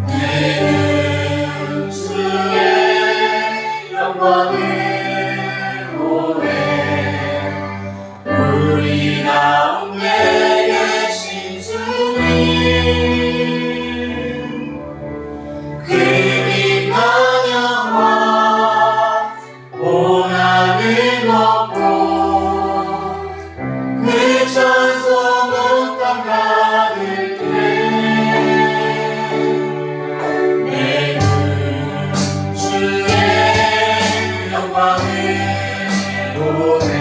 내는 주의 영광을 보내 우리 가운데 계신 주님 그림과 영광 온 하늘 덮고 그 찬송 온 땅 가득해 내는 주의 영광을 보내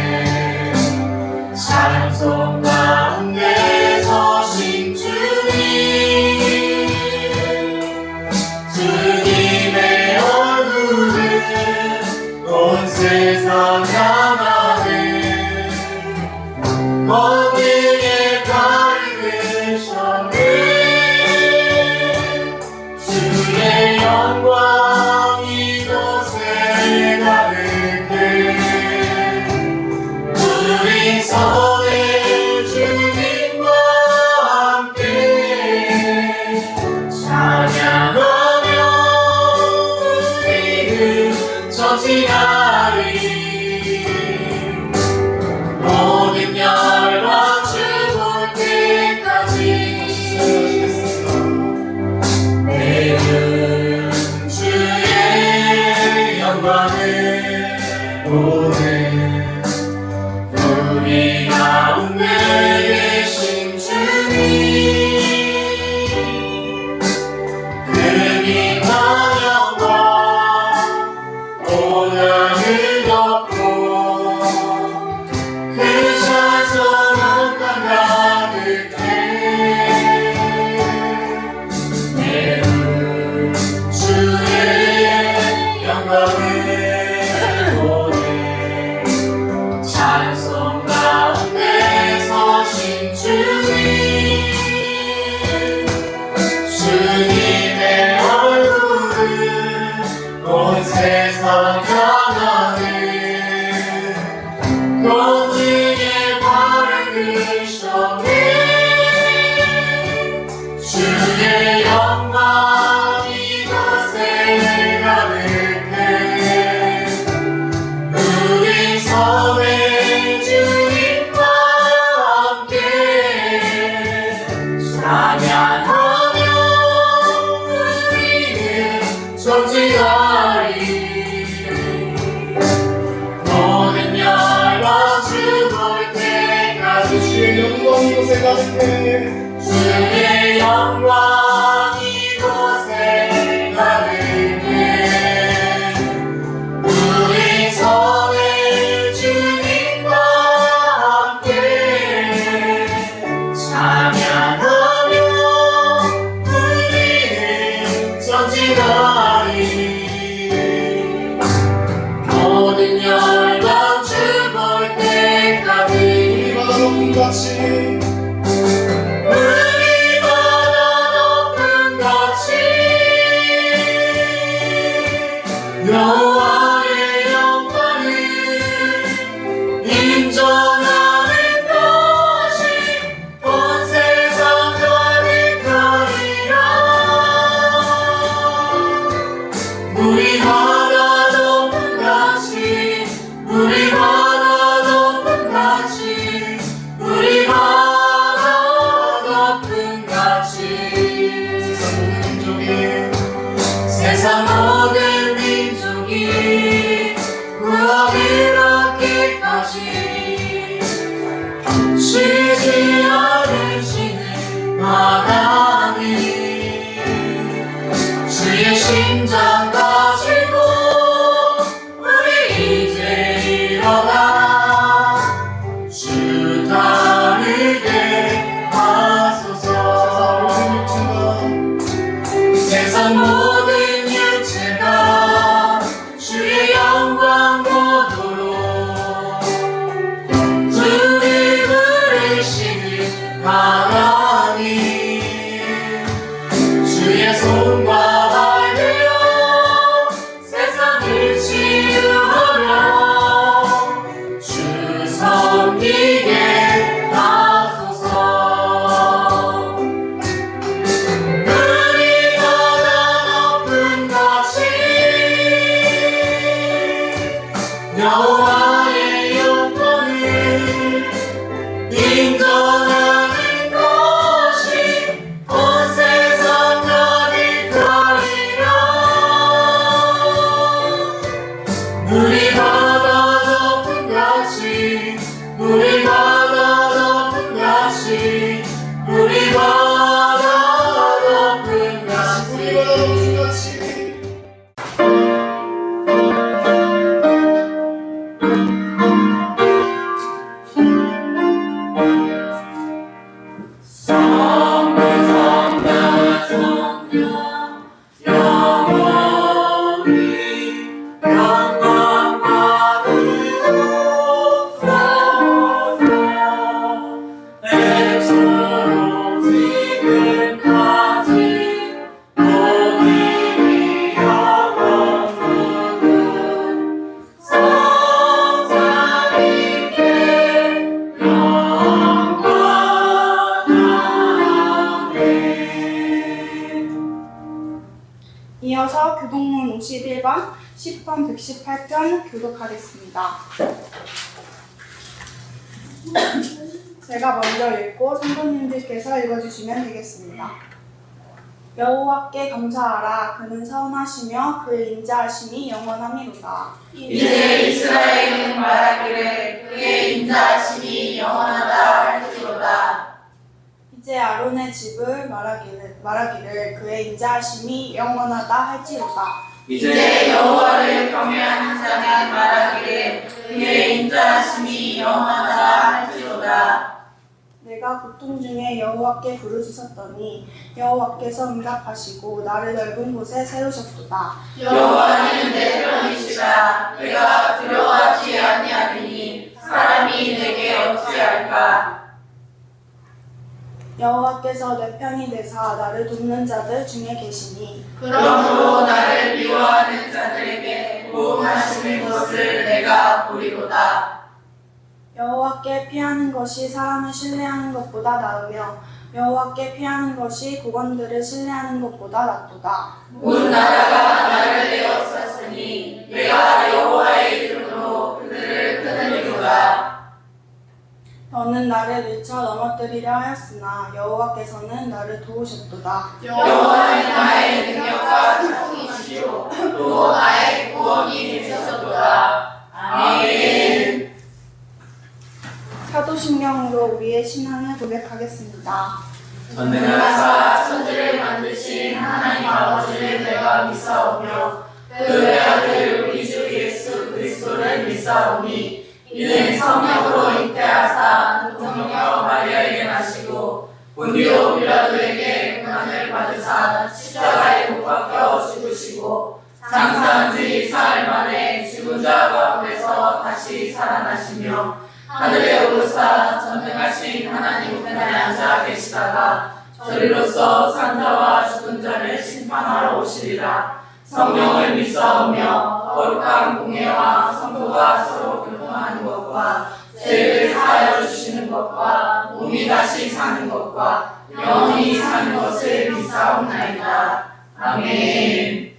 찬송 가운데 서신 주님 주님의 얼굴을 온 세상 향하네 거기에 밝으셨네 주의 영광 이곳에 가득해 우리 서는 주님과 함께 찬양하며 우리는 전진하리 모든 열과 죽을 때까지 내는 주의 영광을 보내 우리 가운데 계신 주님 그림과 영광 온 하늘 덮고 그 찬송 온 땅 가득해 내는 주의 영광을 보내 찬송 가운데 서신 주님 주님의 얼굴을 온 세상 향하네 거기에 밝으셨네 주의 영광 이곳에 가득해 우리 서는 주님과 함께 찬양하며 우리는 전진하리 모든 열과 죽을 때까지 주의 영광 이곳에 가득해 주의 영광 이곳에 가득해 우리 서는 주님과 함께 찬양하며 우리는 전진하리 모든 열과 죽을 때까지 우리마다 높은 같이 우리마다 높은 같이 여호와의 영광을 인정하는 것이 온 세상 가득하리라 우리마다 높은 같이 우리마다 높은 같이 우리마다 높은 같이 세상 모든 민족이 구원을 얻기까지 쉬지 않으시는 하나님 주의 심장 가지고 우리 이제 일어나 주 따르게 하소서 세상 모든 육체가 주의 영광 보도록 주를 부르시는 하나님 주의 손과 발 되어 세상을 치유하며 주 섬기게 하소서 우리 바다 높은 가시 우리 바다 높은 가시 이어서 교동문 51번, 10번, 118편 교독하겠습니다. 제가 먼저 읽고 성도님들께서 읽어주시면 되겠습니다. 여호와께 감사하라. 그는 선하시며 그의 인자하심이 영원함이로다. 이제 이스라엘은 말하기를 그의 인자하심이 영원하다 할지로다. 이제 아론의 집을 말하기를 그의 인자하심이 영원하다 할지로다. 이제 여호와를 경외하는 자는 말하기를 그의 인자하심이 영원하다 할지로다. 내가 고통 중에 여호와께 부르짖었더니 여호와께서 응답하시고 나를 넓은 곳에 세우셨도다. 여호와는 내 편이시라. 내가 두려워하지 아니하리니 사람이 내게 어찌할까. 여호와께서 내 편이 되사 나를 돕는 자들 중에 계시니 그러므로 나를 미워하는 자들에게 보응하시는 것을 내가 보리로다. 여호와께 피하는 것이 사람을 신뢰하는 것보다 나으며 여호와께 피하는 것이 국원들을 신뢰하는 것보다 낫도다. 온 나라가 나를 에워쌌으니 내가 여호와의 이름으로 그들을 끊으리로다. 너는 나를 밀쳐 넘어뜨리려 하였으나 여호와께서는 나를 도우셨도다. 여호와는 나의 능력과 창이시오 또 나의 구원이 되셨도다. 아멘. 사도신경으로 우리의 신앙을 고백하겠습니다. 전능하사 천지를 만드신 하나님 아버지를 내가 믿사오며 그의 아들 우리 주 예수 그리스도를 믿사오니 이는 성령으로 잉태하사 동정녀 마리아에게 나시고 본디오 빌라도에게 고난을 받으사 십자가에 못 박혀 죽으시고 장사한 지 사흘 만에 죽은 자 가운데서 다시 살아나시며 하늘에 오르사 전능하신 하나님 우편에 앉아 계시다가 저리로서 산자와 죽은 자를 심판하러 오시리라. 성령을 믿사오며 거룩한 공예와 성도가 서로 교통하는 것과 죄를 사하여 주시는 것과 몸이 다시 사는 것과 영원히 사는 것을 믿사옵나이다. 아멘.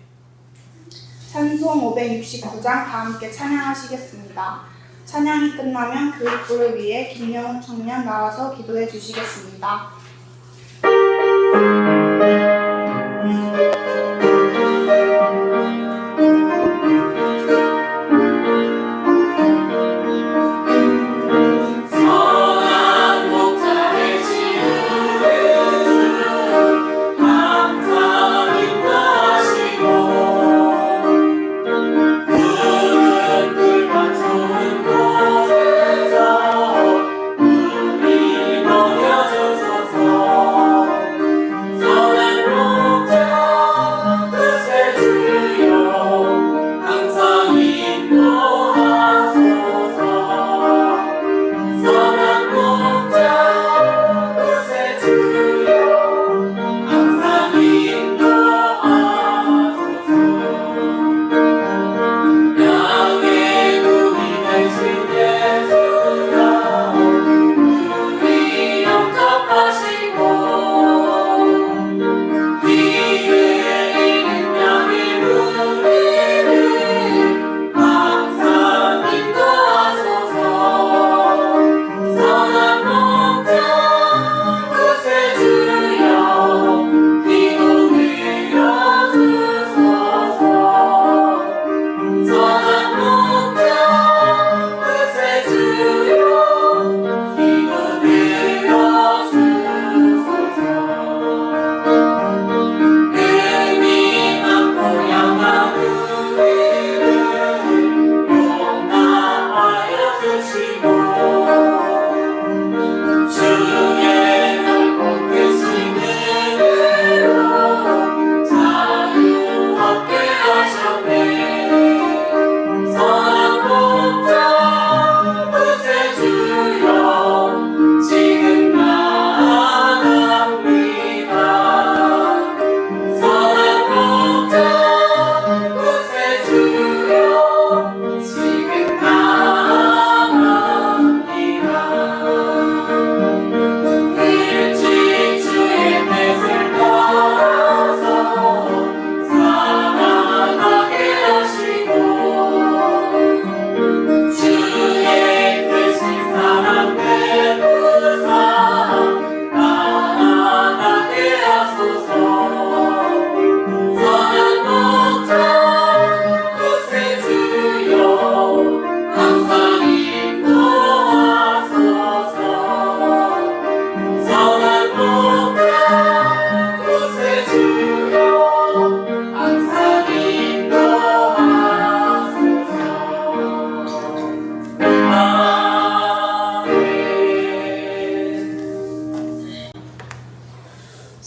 찬송 569장 다 함께 찬양하시겠습니다. 찬양이 끝나면 교육부를 위해 김영훈 청년 나와서 기도해 주시겠습니다. 우리 너려 주소서.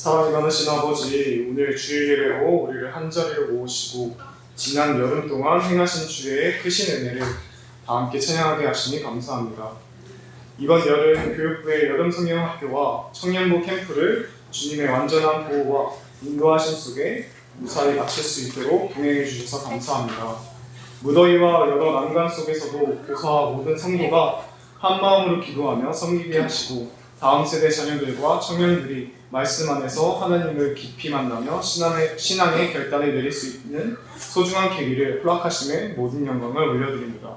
사랑이 많으신 아버지, 오늘 주일 예배로 우리를 한자리로 모으시고 지난 여름 동안 행하신 주의 크신 은혜를 다 함께 찬양하게 하시니 감사합니다. 이번 여름 교육부의 여름 성경학교와 청년부 캠프를 주님의 완전한 보호와 인도하심 속에 무사히 마칠 수 있도록 동행해 주셔서 감사합니다. 무더위와 여러 난관 속에서도 교사와 모든 성도가 한 마음으로 기도하며 섬기게 하시고 다음 세대 자녀들과 청년들이 말씀 안에서 하나님을 깊이 만나며 신앙의 결단을 내릴 수 있는 소중한 계기를 허락하심에 모든 영광을 올려드립니다.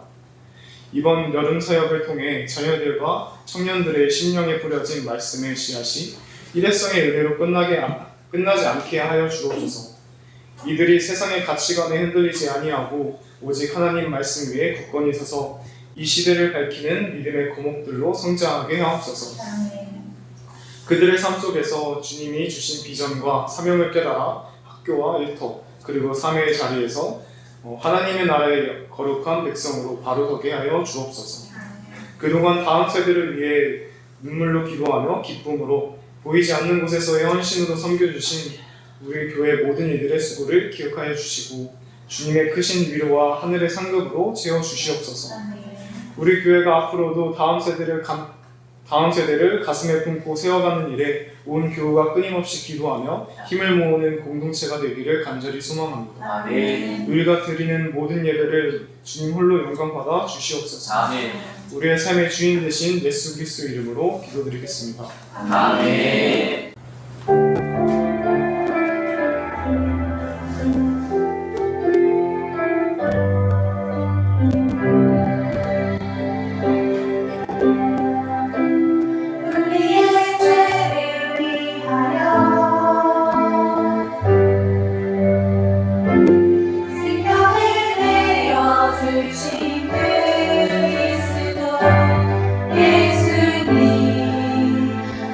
이번 여름 사역을 통해 자녀들과 청년들의 심령에 뿌려진 말씀의 씨앗이 일회성의 은혜로 끝나지 않게 하여 주옵소서. 이들이 세상의 가치관에 흔들리지 아니하고 오직 하나님 말씀 위에 굳건히 서서 이 시대를 밝히는 믿음의 거목들로 성장하게 하옵소서. 그들의 삶 속에서 주님이 주신 비전과 사명을 깨달아 학교와 일터 그리고 삶의 자리에서 하나님의 나라의 거룩한 백성으로 바로서게 하여 주옵소서. 그동안 다음 세대를 위해 눈물로 기도하며 기쁨으로 보이지 않는 곳에서의 헌신으로 섬겨주신 우리 교회 모든 이들의 수고를 기억하여 주시고 주님의 크신 위로와 하늘의 상급으로 채워주시옵소서. 우리 교회가 앞으로도 다음 세대를 가슴에 품고 세워가는 일에 온 교우가 끊임없이 기도하며 힘을 모으는 공동체가 되기를 간절히 소망합니다. 아멘. 우리가 드리는 모든 예배를 주님 홀로 영광받아 주시옵소서. 아멘. 우리의 삶의 주인 되신 예수 그리스도 이름으로 기도드리겠습니다. 아멘.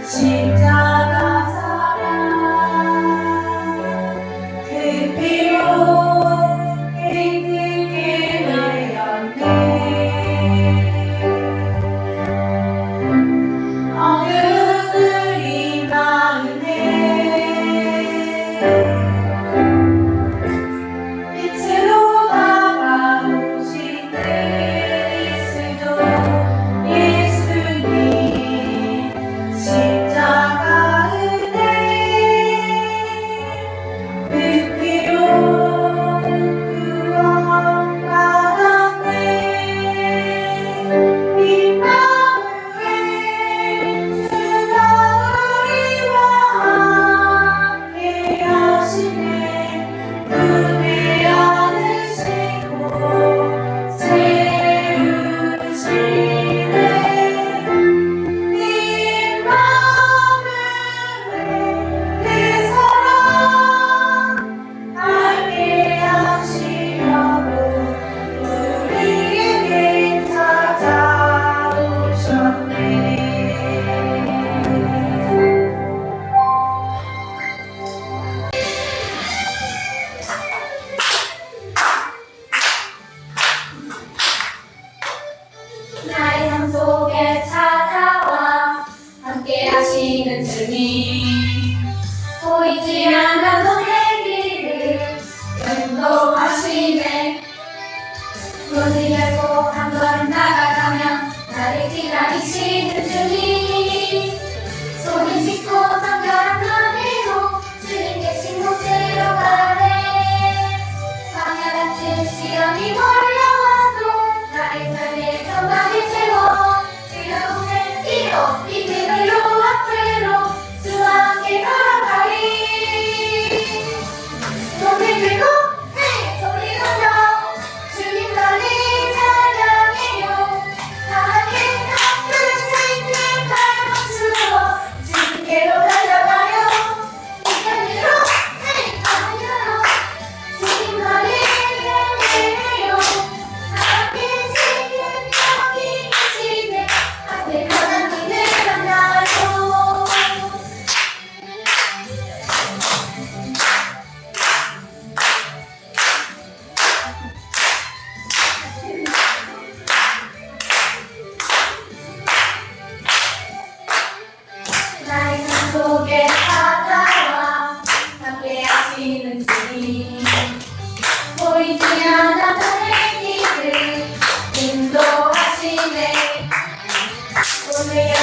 십자가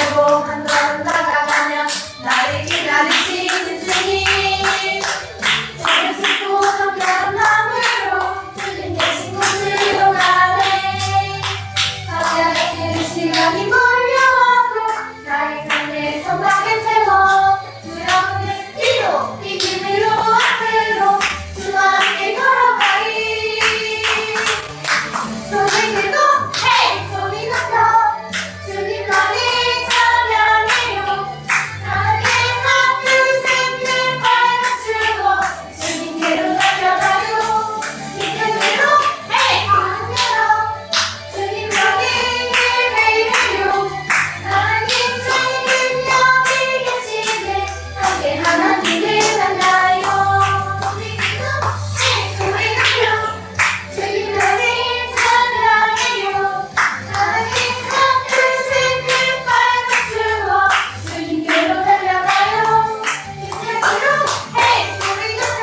알고 한 걸음 나아가며 나를 기다리시는 주님 작은 숲고 정겨운 나무로 주님 계신 곳으로 가네 갑자기 시간이 몰려와도 나의 삶의 선박에 세워 두려움을 뒤로 이김으로 앞으로 주와 함께 걸어가리 소리들도 헤이 소리 높여 주님만이 찬양해요 나에게 하늘 샘들 발맞추고 주님께로 달려가요 이름으로 헤이 하늘로 주님만이 예배해요 하나님 주님 여기 계시네 함께 하나님을 만나요 소리들도 헤이 소리 높여 주님만이 찬양해요 하나님 하늘 샘들 발맞추고 주님께로 달려가요 이름으로 헤이 소리 높여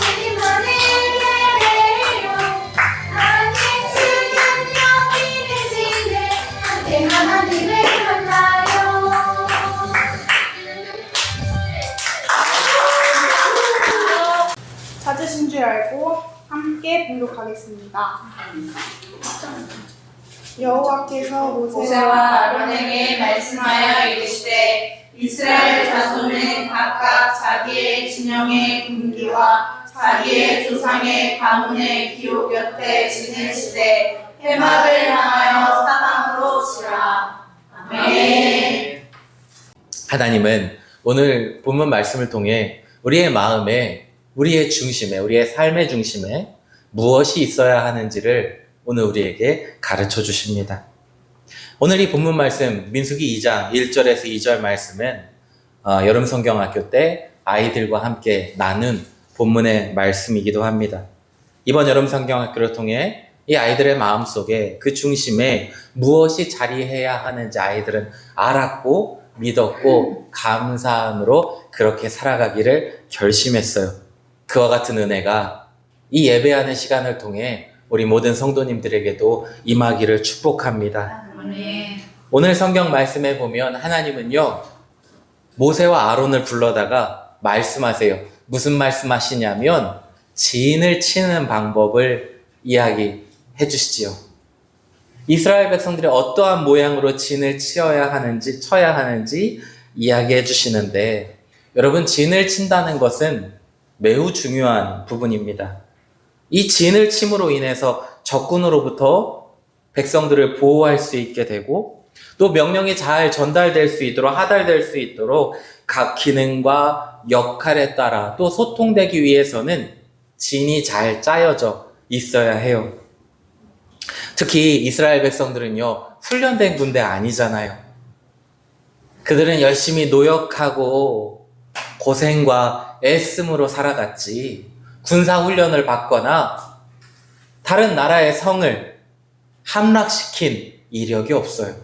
주님만이 예배해요 하나님 주님 여기 계시네 함께 하나님을 만나요 찾으신 줄 알고 함께 봉독하겠습니다. 여호와께서 모세와 아론에게 말씀하여 이르시되 이스라엘 자손은 각각 자기의 진영의 군기와 자기의 조상의 가문의 기호 곁에 지내시되 해막을 향하여 사방으로 치라. 아멘. 하나님은 오늘 본문 말씀을 통해 우리의 마음에, 우리의 중심에, 우리의 삶의 중심에 무엇이 있어야 하는지를 오늘 우리에게 가르쳐 주십니다. 오늘 이 본문 말씀 민수기 2장 1절에서 2절 말씀은 여름 성경학교 때 아이들과 함께 나눈 본문의 말씀이기도 합니다. 이번 여름 성경학교를 통해 이 아이들의 마음속에 그 중심에 무엇이 자리해야 하는지 아이들은 알았고 믿었고 감사함으로 그렇게 살아가기를 결심했어요. 그와 같은 은혜가 이 예배하는 시간을 통해 우리 모든 성도님들에게도 임하기를 축복합니다. 아멘. 오늘 성경 말씀에 보면 하나님은요, 모세와 아론을 불러다가 말씀하세요. 무슨 말씀하시냐면 진을 치는 방법을 이야기해 주시지요. 이스라엘 백성들이 어떠한 모양으로 진을 쳐야 하는지 이야기해 주시는데, 여러분, 진을 친다는 것은 매우 중요한 부분입니다. 이 진을 침으로 인해서 적군으로부터 백성들을 보호할 수 있게 되고, 또 명령이 잘 전달될 수 있도록, 하달될 수 있도록 각 기능과 역할에 따라 또 소통되기 위해서는 진이 잘 짜여져 있어야 해요. 특히 이스라엘 백성들은요, 훈련된 군대 아니잖아요. 그들은 열심히 노력하고 고생과 애씀으로 살아갔지, 군사훈련을 받거나 다른 나라의 성을 함락시킨 이력이 없어요.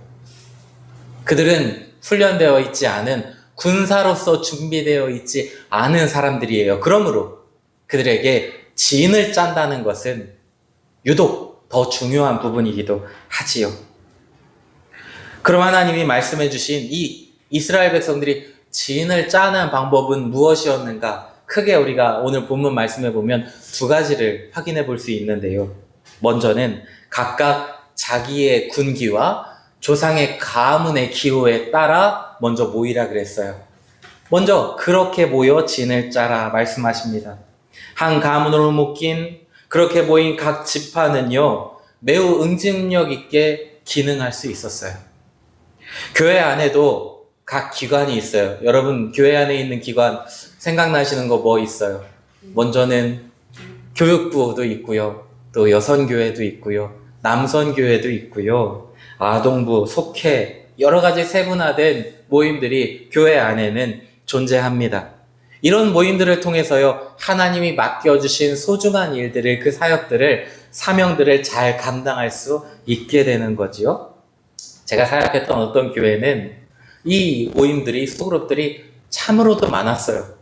그들은 훈련되어 있지 않은, 군사로서 준비되어 있지 않은 사람들이에요. 그러므로 그들에게 진을 짠다는 것은 유독 더 중요한 부분이기도 하지요. 그럼 하나님이 말씀해 주신 이 이스라엘 백성들이 진을 짜는 방법은 무엇이었는가? 크게 우리가 오늘 본문 말씀에 보면 두 가지를 확인해 볼 수 있는데요. 먼저는 각각 자기의 군기와 조상의 가문의 기호에 따라 먼저 모이라 그랬어요. 먼저 그렇게 모여 진을 짜라 말씀하십니다. 한 가문으로 묶인 그렇게 모인 각 지파는요, 매우 응집력 있게 기능할 수 있었어요. 교회 안에도 각 기관이 있어요. 여러분, 교회 안에 있는 기관 생각나시는 거 뭐 있어요? 먼저는 교육부도 있고요, 또 여선교회도 있고요, 남선교회도 있고요, 아동부, 속회, 여러 가지 세분화된 모임들이 교회 안에는 존재합니다. 이런 모임들을 통해서요, 하나님이 맡겨주신 소중한 일들을, 그 사역들을, 사명들을 잘 감당할 수 있게 되는 거지요. 제가 사역했던 어떤 교회는 이 모임들이, 소그룹들이 참으로도 많았어요.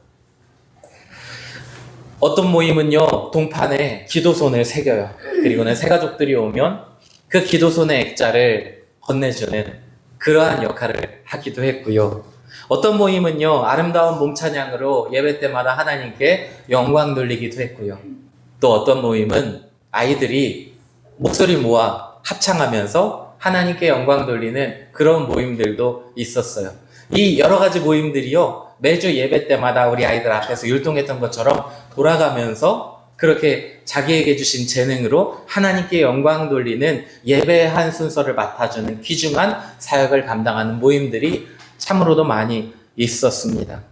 어떤 모임은요, 동판에 기도손을 새겨요. 그리고는 새가족들이 오면 그 기도손의 액자를 건네주는 그러한 역할을 하기도 했고요. 어떤 모임은요, 아름다운 몸 찬양으로 예배 때마다 하나님께 영광 돌리기도 했고요. 또 어떤 모임은 아이들이 목소리 모아 합창하면서 하나님께 영광 돌리는 그런 모임들도 있었어요. 이 여러 가지 모임들이요, 매주 예배 때마다 우리 아이들 앞에서 율동했던 것처럼 돌아가면서 그렇게 자기에게 주신 재능으로 하나님께 영광 돌리는 예배의 한 순서를 맡아주는 귀중한 사역을 감당하는 모임들이 참으로도 많이 있었습니다.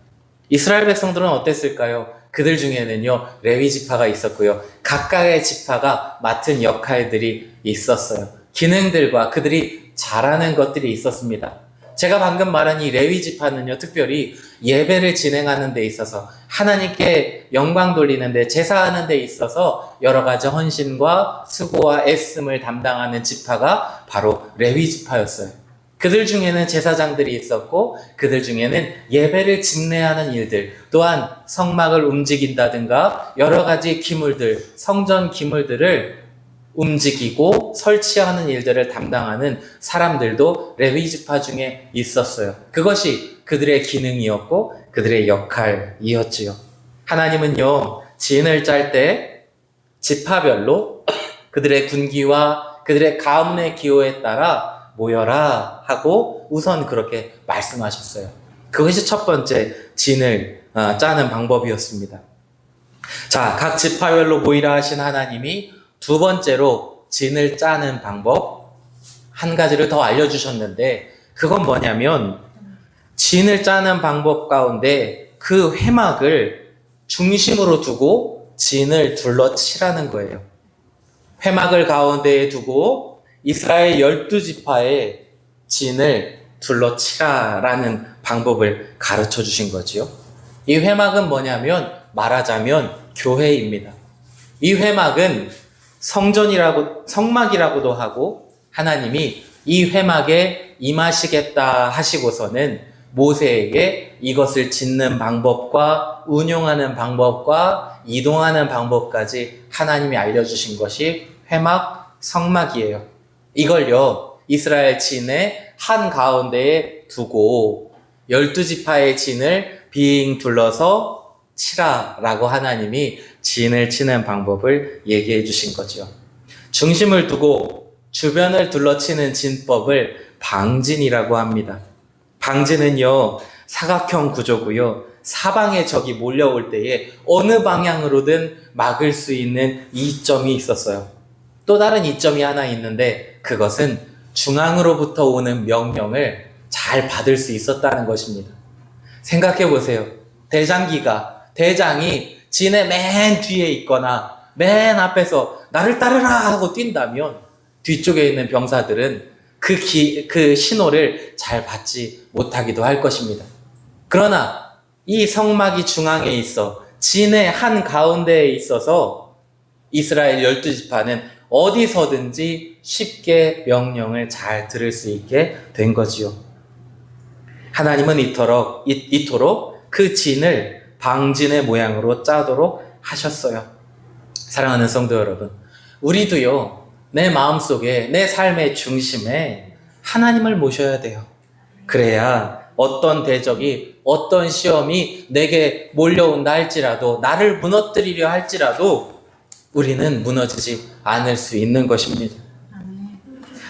이스라엘 백성들은 어땠을까요? 그들 중에는요, 레위 지파가 있었고요. 각각의 지파가 맡은 역할들이 있었어요. 기능들과 그들이 잘하는 것들이 있었습니다. 제가 방금 말한 이 레위 지파는요, 특별히 예배를 진행하는 데 있어서 하나님께 영광 돌리는 데, 제사하는 데 있어서 여러 가지 헌신과 수고와 애씀을 담당하는 지파가 바로 레위 지파였어요. 그들 중에는 제사장들이 있었고, 그들 중에는 예배를 집례하는 일들, 또한 성막을 움직인다든가 여러 가지 기물들, 성전 기물들을 움직이고 설치하는 일들을 담당하는 사람들도 레위 지파 중에 있었어요. 그것이 그들의 기능이었고 그들의 역할이었지요. 하나님은요, 진을 짤 때 지파별로 그들의 군기와 그들의 가문의 기호에 따라 모여라 하고 우선 그렇게 말씀하셨어요. 그것이 첫 번째 진을 짜는 방법이었습니다. 자, 각 지파별로 모이라 하신 하나님이 두 번째로 진을 짜는 방법 한 가지를 더 알려주셨는데, 그건 뭐냐면 진을 짜는 방법 가운데 그 회막을 중심으로 두고 진을 둘러치라는 거예요. 회막을 가운데에 두고 이스라엘 12지파의 진을 둘러치라라는 방법을 가르쳐 주신 거지요. 이 회막은 뭐냐면 말하자면 교회입니다. 이 회막은 성막이라고도 하고, 하나님이 이 회막에 임하시겠다 하시고서는 모세에게 이것을 짓는 방법과 운용하는 방법과 이동하는 방법까지 하나님이 알려주신 것이 회막, 성막이에요. 이걸요, 이스라엘 진의 한 가운데에 두고 12지파의 진을 빙 둘러서 치라라고 하나님이 진을 치는 방법을 얘기해 주신 거죠. 중심을 두고 주변을 둘러치는 진법을 방진이라고 합니다. 방진은요, 사각형 구조고요. 사방에 적이 몰려올 때에 어느 방향으로든 막을 수 있는 이점이 있었어요. 또 다른 이점이 하나 있는데, 그것은 중앙으로부터 오는 명령을 잘 받을 수 있었다는 것입니다. 생각해 보세요. 대장이 진의 맨 뒤에 있거나 맨 앞에서 나를 따르라 하고 뛴다면 뒤쪽에 있는 병사들은 그 신호를 잘 받지 못하기도 할 것입니다. 그러나 이 성막이 중앙에 있어 진의 한 가운데에 있어서 이스라엘 12지파는 어디서든지 쉽게 명령을 잘 들을 수 있게 된 거지요. 하나님은 이토록 그 진을 방진의 모양으로 짜도록 하셨어요. 사랑하는 성도 여러분, 우리도요, 내 마음속에, 내 삶의 중심에 하나님을 모셔야 돼요. 그래야 어떤 대적이, 어떤 시험이 내게 몰려온다 할지라도, 나를 무너뜨리려 할지라도 우리는 무너지지 않을 수 있는 것입니다.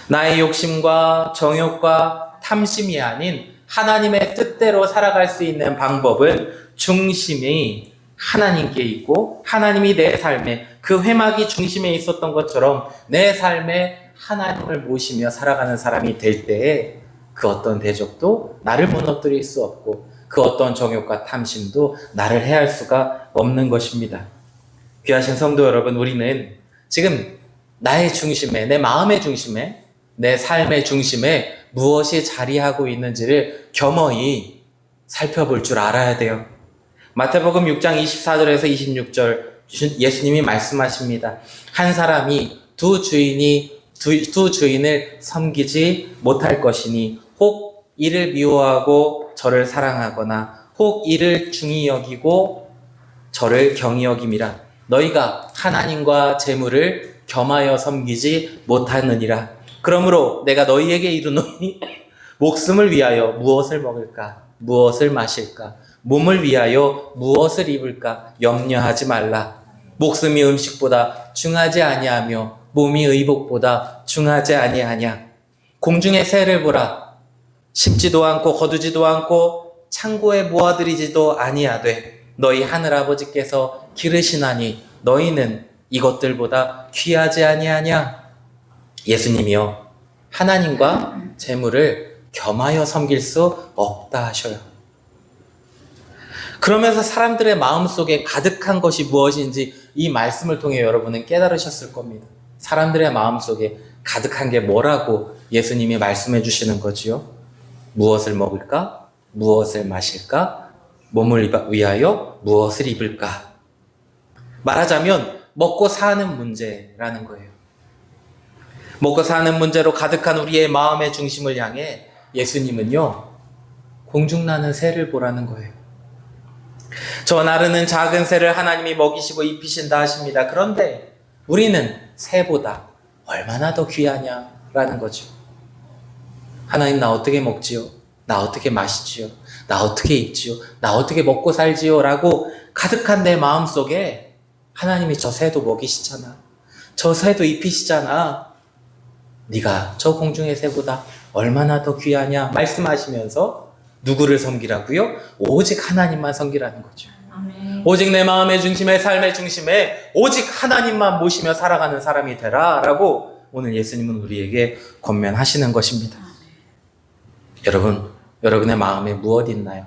나의 욕심과 정욕과 탐심이 아닌 하나님의 뜻대로 살아갈 수 있는 방법은 중심이 하나님께 있고, 하나님이 내 삶에, 그 회막이 중심에 있었던 것처럼 내 삶에 하나님을 모시며 살아가는 사람이 될 때에 그 어떤 대적도 나를 무너뜨릴 수 없고, 그 어떤 정욕과 탐심도 나를 해할 수가 없는 것입니다. 귀하신 성도 여러분, 우리는 지금 나의 중심에, 내 마음의 중심에, 내 삶의 중심에 무엇이 자리하고 있는지를 겸허히 살펴볼 줄 알아야 돼요. 마태복음 6장 24절에서 26절 예수님이 말씀하십니다. 한 사람이 두 주인을 섬기지 못할 것이니 혹 이를 미워하고 저를 사랑하거나 혹 이를 중히 여기고 저를 경히 여김이라. 너희가 하나님과 재물을 겸하여 섬기지 못하느니라. 그러므로 내가 너희에게 이르노니 목숨을 위하여 무엇을 먹을까? 무엇을 마실까? 몸을 위하여 무엇을 입을까? 염려하지 말라. 목숨이 음식보다 중하지 아니하며 몸이 의복보다 중하지 아니하냐. 공중의 새를 보라. 심지도 않고 거두지도 않고 창고에 모아들이지도 아니하되 너희 하늘아버지께서 기르시나니 너희는 이것들보다 귀하지 아니하냐. 예수님이요, 하나님과 재물을 겸하여 섬길 수 없다 하셔요. 그러면서 사람들의 마음속에 가득한 것이 무엇인지 이 말씀을 통해 여러분은 깨달으셨을 겁니다. 사람들의 마음속에 가득한 게 뭐라고 예수님이 말씀해 주시는 거지요? 무엇을 먹을까? 무엇을 마실까? 몸을 위하여 무엇을 입을까? 말하자면 먹고 사는 문제라는 거예요. 먹고 사는 문제로 가득한 우리의 마음의 중심을 향해 예수님은요, 공중나는 새를 보라는 거예요. 저 나르는 작은 새를 하나님이 먹이시고 입히신다 하십니다. 그런데 우리는 새보다 얼마나 더 귀하냐라는 거죠. 하나님, 나 어떻게 먹지요? 나 어떻게 마시지요? 나 어떻게 입지요? 나 어떻게 먹고 살지요? 라고 가득한 내 마음속에 하나님이 저 새도 먹이시잖아. 저 새도 입히시잖아. 네가 저 공중의 새보다 얼마나 더 귀하냐 말씀하시면서 누구를 섬기라고요? 오직 하나님만 섬기라는 거죠. 오직 내 마음의 중심에, 삶의 중심에 오직 하나님만 모시며 살아가는 사람이 되라 라고 오늘 예수님은 우리에게 권면하시는 것입니다. 여러분, 여러분의 마음에 무엇이 있나요?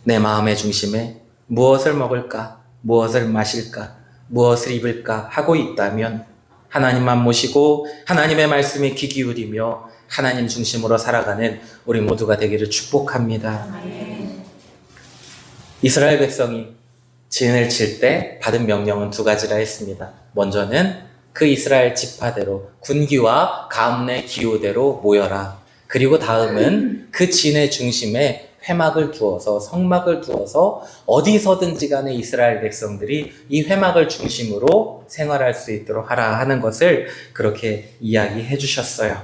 내 마음의 중심에 무엇을 먹을까? 무엇을 마실까? 무엇을 입을까? 하고 있다면 하나님만 모시고 하나님의 말씀에 귀 기울이며 하나님 중심으로 살아가는 우리 모두가 되기를 축복합니다. 이스라엘 백성이 진을 칠 때 받은 명령은 두 가지라 했습니다. 먼저는 그 이스라엘 지파대로 군기와 가문의 기호대로 모여라. 그리고 다음은 그 진의 중심에 회막을 두어서, 성막을 두어서 어디서든지 간에 이스라엘 백성들이 이 회막을 중심으로 생활할 수 있도록 하라 하는 것을 그렇게 이야기해 주셨어요.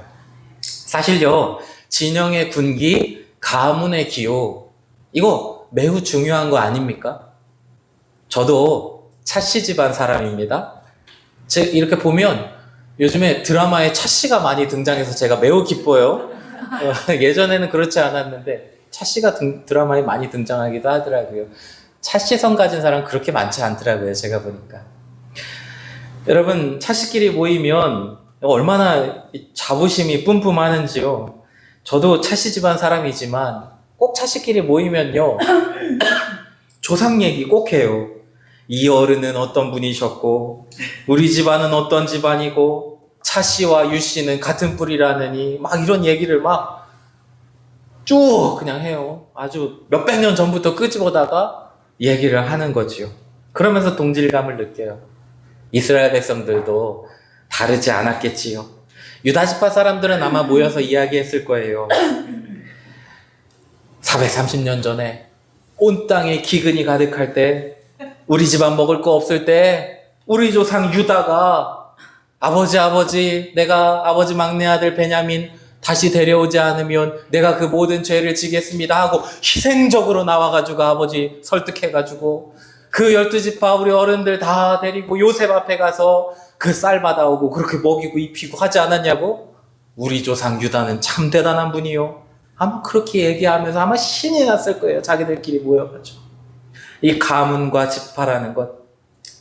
사실요, 진영의 군기, 가문의 기호, 이거 매우 중요한 거 아닙니까? 저도 차씨 집안 사람입니다. 이렇게 보면 요즘에 드라마에 차씨가 많이 등장해서 제가 매우 기뻐요. 예전에는 그렇지 않았는데 차씨가 드라마에 많이 등장하기도 하더라고요. 차씨성 가진 사람 그렇게 많지 않더라고요, 제가 보니까. 여러분, 차씨끼리 모이면 얼마나 자부심이 뿜뿜하는지요. 저도 차씨 집안 사람이지만 꼭 차씨끼리 모이면요, 조상 얘기 꼭 해요. 이 어른은 어떤 분이셨고 우리 집안은 어떤 집안이고 차씨와 유씨는 같은 뿌리라느니 막 이런 얘기를 막 쭉 그냥 해요. 아주 몇백 년 전부터 끄집어다가 얘기를 하는 거지요. 그러면서 동질감을 느껴요. 이스라엘 백성들도 다르지 않았겠지요. 유다지파 사람들은 아마 모여서 이야기했을 거예요. 430년 전에 온 땅에 기근이 가득할 때, 우리 집안 먹을 거 없을 때 우리 조상 유다가 아버지 내가 아버지 막내 아들 베냐민 다시 데려오지 않으면 내가 그 모든 죄를 지겠습니다 하고 희생적으로 나와가지고 아버지 설득해가지고 그 12지파 우리 어른들 다 데리고 요셉 앞에 가서 그 쌀 받아오고 그렇게 먹이고 입히고 하지 않았냐고? 우리 조상 유다는 참 대단한 분이요. 아마 그렇게 얘기하면서 아마 신이 났을 거예요. 자기들끼리 모여가지고. 이 가문과 지파라는 것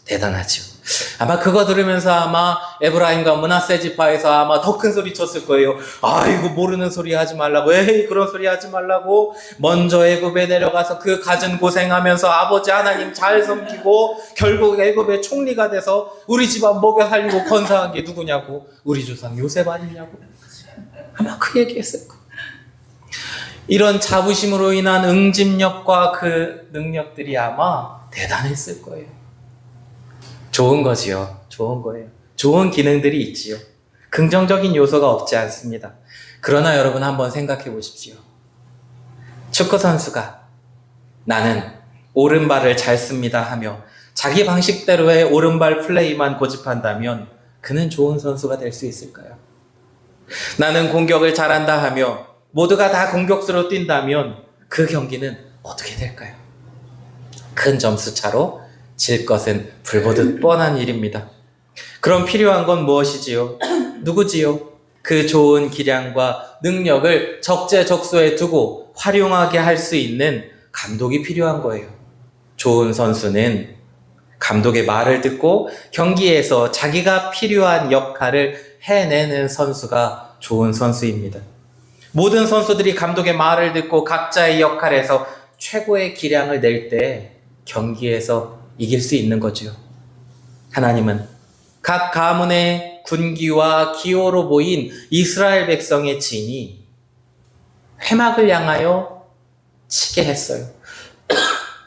대단하죠. 아마 그거 들으면서 아마 에브라임과 므낫세 지파에서 아마 더 큰 소리 쳤을 거예요. 아이고, 모르는 소리 하지 말라고. 에이, 그런 소리 하지 말라고. 먼저 애굽에 내려가서 그 갖은 고생하면서 아버지 하나님 잘 섬기고 결국 애굽의 총리가 돼서 우리 집안 먹여 살리고 건사한 게 누구냐고. 우리 조상 요셉 아니냐고. 아마 그 얘기했을 거예요. 이런 자부심으로 인한 응집력과 그 능력들이 아마 대단했을 거예요. 좋은 거지요. 좋은 거예요. 좋은 기능들이 있지요. 긍정적인 요소가 없지 않습니다. 그러나 여러분 한번 생각해 보십시오. 축구 선수가 나는 오른발을 잘 씁니다 하며 자기 방식대로의 오른발 플레이만 고집한다면 그는 좋은 선수가 될 수 있을까요? 나는 공격을 잘한다 하며 모두가 다 공격수로 뛴다면 그 경기는 어떻게 될까요? 큰 점수 차로 질 것은 불보듯 뻔한 일입니다. 그럼 필요한 건 무엇이지요? 누구지요? 그 좋은 기량과 능력을 적재적소에 두고 활용하게 할 수 있는 감독이 필요한 거예요. 좋은 선수는 감독의 말을 듣고 경기에서 자기가 필요한 역할을 해내는 선수가 좋은 선수입니다. 모든 선수들이 감독의 말을 듣고 각자의 역할에서 최고의 기량을 낼 때 경기에서 이길 수 있는 거죠. 하나님은 각 가문의 군기와 기호로 모인 이스라엘 백성의 진이 회막을 향하여 치게 했어요.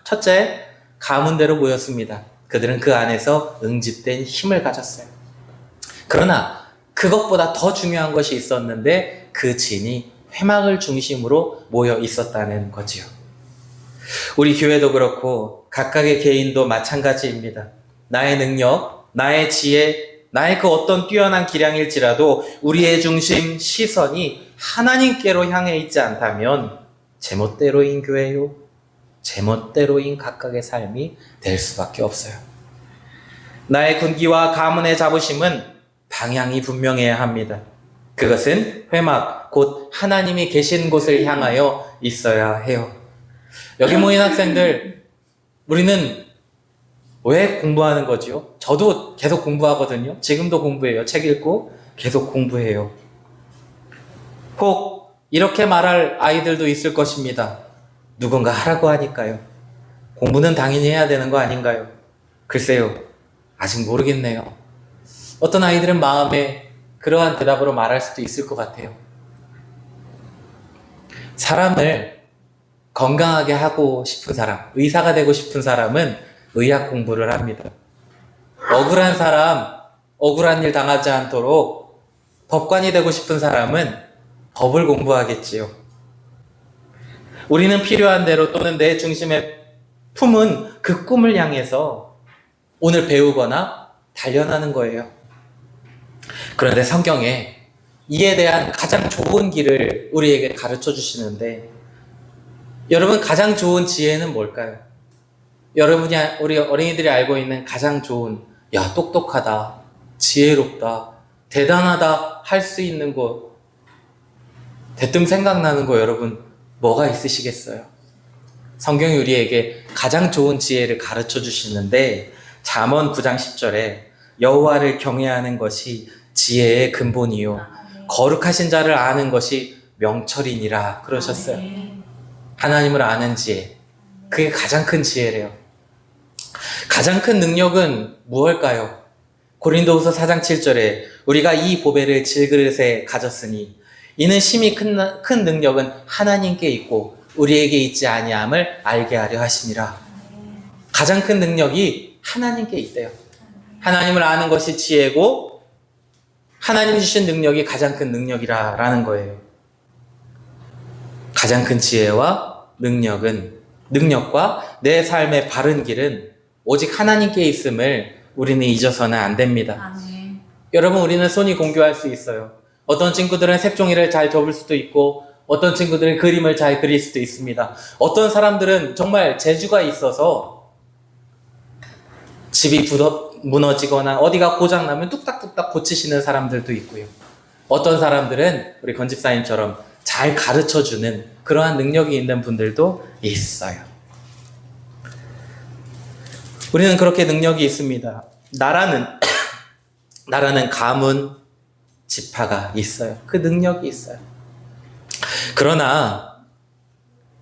첫째, 가문대로 모였습니다. 그들은 그 안에서 응집된 힘을 가졌어요. 그러나 그것보다 더 중요한 것이 있었는데 그 진이 회막을 중심으로 모여 있었다는 거지요. 우리 교회도 그렇고 각각의 개인도 마찬가지입니다. 나의 능력, 나의 지혜, 나의 그 어떤 뛰어난 기량일지라도 우리의 중심, 시선이 하나님께로 향해 있지 않다면 제멋대로인 교회요, 제멋대로인 각각의 삶이 될 수밖에 없어요. 나의 군기와 가문의 자부심은 방향이 분명해야 합니다. 그것은 회막, 곧 하나님이 계신 곳을 향하여 있어야 해요. 여기 모인 학생들, 우리는 왜 공부하는 거지요? 저도 계속 공부하거든요. 지금도 공부해요. 책 읽고 계속 공부해요. 혹 이렇게 말할 아이들도 있을 것입니다. 누군가 하라고 하니까요. 공부는 당연히 해야 되는 거 아닌가요? 글쎄요, 아직 모르겠네요. 어떤 아이들은 마음에 그러한 대답으로 말할 수도 있을 것 같아요. 사람을 건강하게 하고 싶은 사람, 의사가 되고 싶은 사람은 의학 공부를 합니다. 억울한 사람, 억울한 일 당하지 않도록 법관이 되고 싶은 사람은 법을 공부하겠지요. 우리는 필요한 대로 또는 내 중심에 품은 그 꿈을 향해서 오늘 배우거나 단련하는 거예요. 그런데 성경에 이에 대한 가장 좋은 길을 우리에게 가르쳐 주시는데, 여러분, 가장 좋은 지혜는 뭘까요? 여러분이, 우리 어린이들이 알고 있는 가장 좋은, 야, 똑똑하다, 지혜롭다, 대단하다 할 수 있는 것, 대뜸 생각나는 거 여러분 뭐가 있으시겠어요? 성경이 우리에게 가장 좋은 지혜를 가르쳐 주시는데, 잠언 9장 10절에 여호와를 경외하는 것이 지혜의 근본이요 거룩하신 자를 아는 것이 명철이니라 그러셨어요. 하나님을 아는 지혜, 그게 가장 큰 지혜래요. 가장 큰 능력은 무엇일까요? 고린도후서 4장 7절에 우리가 이 보배를 질그릇에 가졌으니 이는 심히 큰 능력은 하나님께 있고 우리에게 있지 아니함을 알게 하려 하심이라. 가장 큰 능력이 하나님께 있대요. 하나님을 아는 것이 지혜고 하나님이 주신 능력이 가장 큰 능력이라는 거예요. 가장 큰 지혜와 능력과 내 삶의 바른 길은 오직 하나님께 있음을 우리는 잊어서는 안 됩니다. 여러분, 우리는 손이 공교할 수 있어요. 어떤 친구들은 색종이를 잘 접을 수도 있고 어떤 친구들은 그림을 잘 그릴 수도 있습니다. 어떤 사람들은 정말 재주가 있어서 집이 무너지거나 어디가 고장나면 뚝딱뚝딱 고치시는 사람들도 있고요. 어떤 사람들은 우리 건집사님처럼 잘 가르쳐주는 그러한 능력이 있는 분들도 있어요. 우리는 그렇게 능력이 있습니다. 나라는 가문, 지파가 있어요. 그 능력이 있어요. 그러나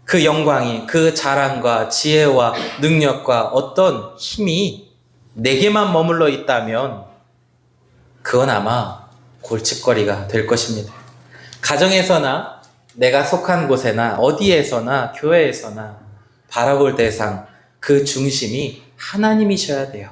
그 영광이, 그 자랑과 지혜와 능력과 어떤 힘이 내게만 머물러 있다면 그건 아마 골칫거리가 될 것입니다. 가정에서나 내가 속한 곳에나 어디에서나 교회에서나 바라볼 대상, 그 중심이 하나님이셔야 돼요.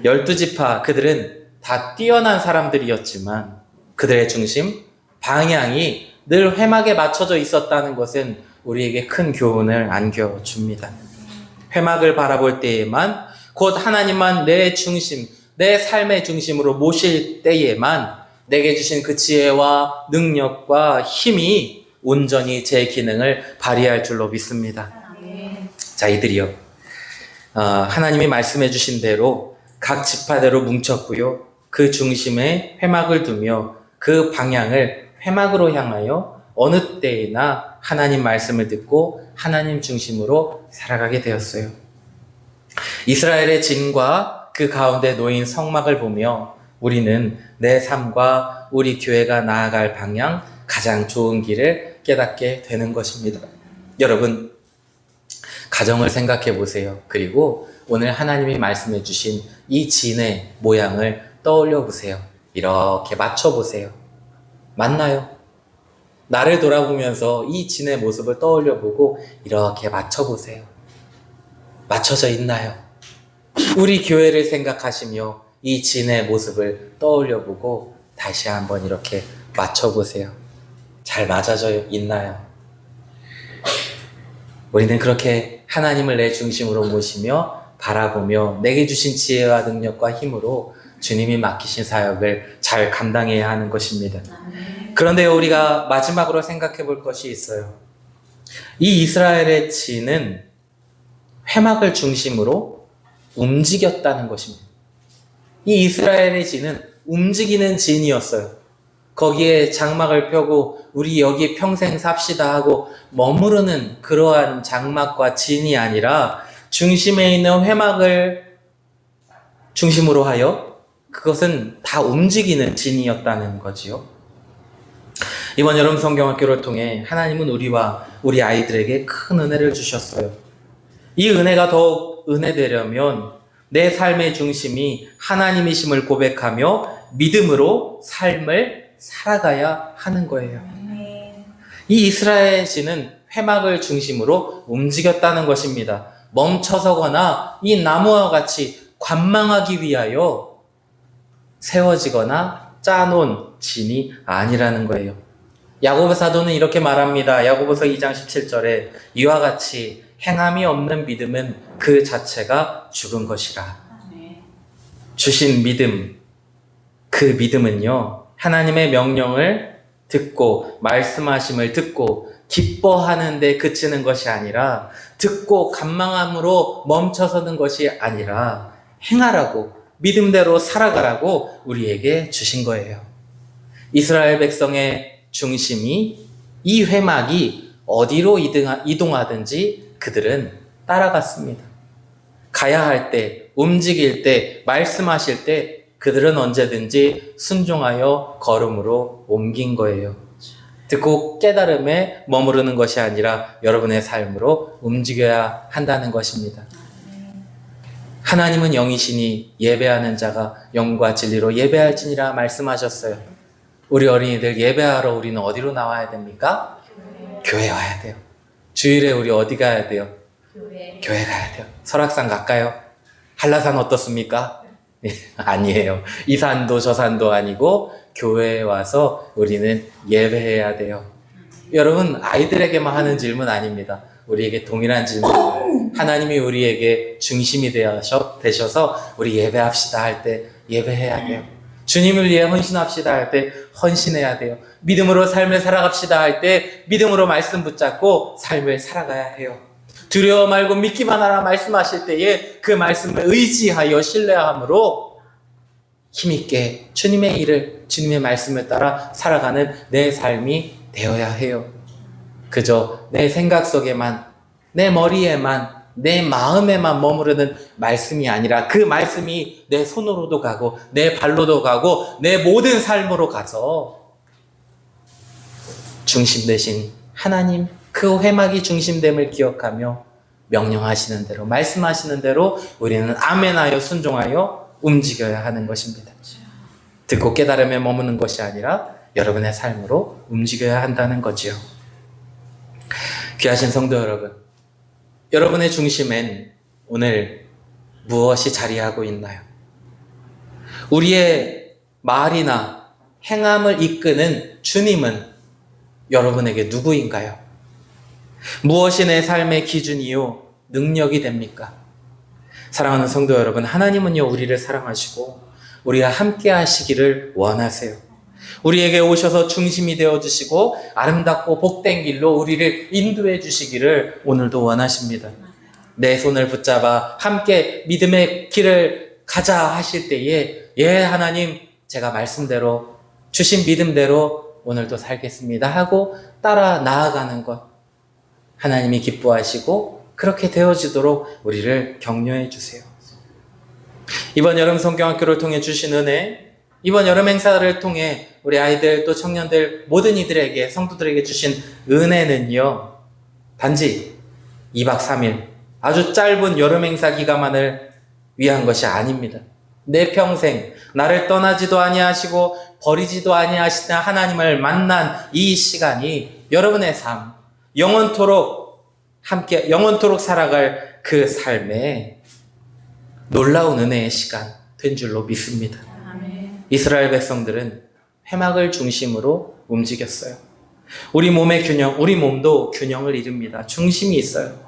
12지파, 그들은 다 뛰어난 사람들이었지만 그들의 중심, 방향이 늘 회막에 맞춰져 있었다는 것은 우리에게 큰 교훈을 안겨줍니다. 회막을 바라볼 때에만, 곧 하나님만 내 중심, 내 삶의 중심으로 모실 때에만 내게 주신 그 지혜와 능력과 힘이 온전히 제 기능을 발휘할 줄로 믿습니다. 자, 이들이요. 하나님이 말씀해 주신 대로 각 지파대로 뭉쳤고요. 그 중심에 회막을 두며 그 방향을 회막으로 향하여 어느 때이나 하나님 말씀을 듣고 하나님 중심으로 살아가게 되었어요. 이스라엘의 진과 그 가운데 놓인 성막을 보며 우리는 내 삶과 우리 교회가 나아갈 방향, 가장 좋은 길을 깨닫게 되는 것입니다. 여러분, 가정을 생각해 보세요. 그리고 오늘 하나님이 말씀해 주신 이 진의 모양을 떠올려 보세요. 이렇게 맞춰 보세요. 맞나요? 나를 돌아보면서 이 진의 모습을 떠올려 보고 이렇게 맞춰 보세요. 맞춰져 있나요? 우리 교회를 생각하시며 이 진의 모습을 떠올려 보고 다시 한번 이렇게 맞춰 보세요. 잘 맞아져 있나요? 우리는 그렇게 하나님을 내 중심으로 모시며 바라보며 내게 주신 지혜와 능력과 힘으로 주님이 맡기신 사역을 잘 감당해야 하는 것입니다. 그런데 우리가 마지막으로 생각해 볼 것이 있어요. 이 이스라엘의 진은 회막을 중심으로 움직였다는 것입니다. 이 이스라엘의 진은 움직이는 진이었어요. 거기에 장막을 펴고 우리 여기 평생 삽시다 하고 머무르는 그러한 장막과 진이 아니라 중심에 있는 회막을 중심으로 하여 그것은 다 움직이는 진이었다는 거지요. 이번 여름 성경학교를 통해 하나님은 우리와 우리 아이들에게 큰 은혜를 주셨어요. 이 은혜가 더욱 은혜되려면 내 삶의 중심이 하나님이심을 고백하며 믿음으로 삶을 살아가야 하는 거예요. 이 이스라엘 진은 회막을 중심으로 움직였다는 것입니다. 멈춰서거나 이 나무와 같이 관망하기 위하여 세워지거나 짜놓은 진이 아니라는 거예요. 야고보 사도는 이렇게 말합니다. 야고보서 2장 17절에 이와 같이 행함이 없는 믿음은 그 자체가 죽은 것이라. 주신 믿음, 그 믿음은요, 하나님의 명령을 듣고 말씀하심을 듣고 기뻐하는 데 그치는 것이 아니라 듣고 간망함으로 멈춰서는 것이 아니라 행하라고 믿음대로 살아가라고 우리에게 주신 거예요. 이스라엘 백성의 중심이 이 회막이 어디로 이동하든지 그들은 따라갔습니다. 가야 할 때, 움직일 때, 말씀하실 때 그들은 언제든지 순종하여 걸음으로 옮긴 거예요. 듣고 깨달음에 머무르는 것이 아니라 여러분의 삶으로 움직여야 한다는 것입니다. 하나님은 영이시니 예배하는 자가 영과 진리로 예배할지니라 말씀하셨어요. 우리 어린이들 예배하러 우리는 어디로 나와야 됩니까? 교회 와야 돼요. 주일에 우리 어디 가야 돼요? 교회 가야 돼요. 설악산 갈까요? 한라산 어떻습니까? 아니에요. 이 산도 저 산도 아니고 교회에 와서 우리는 예배해야 돼요. 여러분, 아이들에게만 하는 질문 아닙니다. 우리에게 동일한 질문. 하나님이 우리에게 중심이 되셔서 우리 예배합시다 할 때 예배해야 돼요. 주님을 위해 헌신합시다 할 때 헌신해야 돼요. 믿음으로 삶을 살아갑시다 할 때 믿음으로 말씀 붙잡고 삶을 살아가야 해요. 두려워 말고 믿기만 하라 말씀하실 때에 그 말씀을 의지하여 신뢰함으로 힘있게 주님의 일을, 주님의 말씀을 따라 살아가는 내 삶이 되어야 해요. 그저 내 생각 속에만, 내 머리에만, 내 마음에만 머무르는 말씀이 아니라 그 말씀이 내 손으로도 가고 내 발로도 가고 내 모든 삶으로 가서 중심 되신 하나님, 그 회막이 중심됨을 기억하며 명령하시는 대로, 말씀하시는 대로 우리는 아멘하여 순종하여 움직여야 하는 것입니다. 듣고 깨달음에 머무는 것이 아니라 여러분의 삶으로 움직여야 한다는 거지요. 귀하신 성도 여러분, 여러분의 중심엔 오늘 무엇이 자리하고 있나요? 우리의 말이나 행함을 이끄는 주님은 여러분에게 누구인가요? 무엇이 내 삶의 기준이요 능력이 됩니까? 사랑하는 성도 여러분, 하나님은요 우리를 사랑하시고 우리와 함께 하시기를 원하세요. 우리에게 오셔서 중심이 되어 주시고 아름답고 복된 길로 우리를 인도해 주시기를 오늘도 원하십니다. 내 손을 붙잡아 함께 믿음의 길을 가자 하실 때에 예 하나님 제가 말씀대로 주신 믿음대로 오늘도 살겠습니다 하고 따라 나아가는 것 하나님이 기뻐하시고 그렇게 되어지도록 우리를 격려해 주세요. 이번 여름 성경학교를 통해 주신 은혜, 이번 여름 행사를 통해 우리 아이들 또 청년들 모든 이들에게 성도들에게 주신 은혜는요 단지 2박 3일 아주 짧은 여름 행사 기간만을 위한 것이 아닙니다. 내 평생 나를 떠나지도 아니하시고 버리지도 아니하시는 하나님을 만난 이 시간이 여러분의 삶 영원토록 함께 영원토록 살아갈 그 삶에 놀라운 은혜의 시간 된 줄로 믿습니다. 이스라엘 백성들은 회막을 중심으로 움직였어요. 우리 몸의 균형, 우리 몸도 균형을 잃습니다. 중심이 있어요.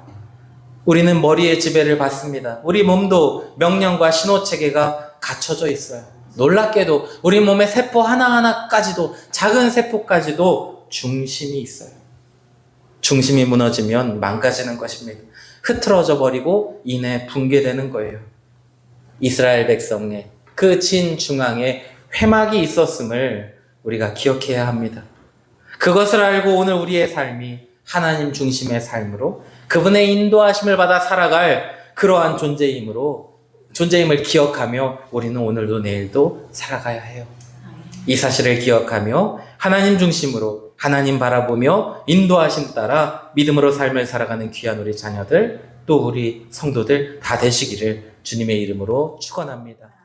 우리는 머리의 지배를 받습니다. 우리 몸도 명령과 신호체계가 갖춰져 있어요. 놀랍게도 우리 몸의 세포 하나하나까지도 작은 세포까지도 중심이 있어요. 중심이 무너지면 망가지는 것입니다. 흐트러져 버리고 이내 붕괴되는 거예요. 이스라엘 백성의 그 진중앙에 회막이 있었음을 우리가 기억해야 합니다. 그것을 알고 오늘 우리의 삶이 하나님 중심의 삶으로 그분의 인도하심을 받아 살아갈 그러한 존재임을 기억하며 우리는 오늘도 내일도 살아가야 해요. 이 사실을 기억하며 하나님 중심으로 하나님 바라보며 인도하심 따라 믿음으로 삶을 살아가는 귀한 우리 자녀들 또 우리 성도들 다 되시기를 주님의 이름으로 축원합니다.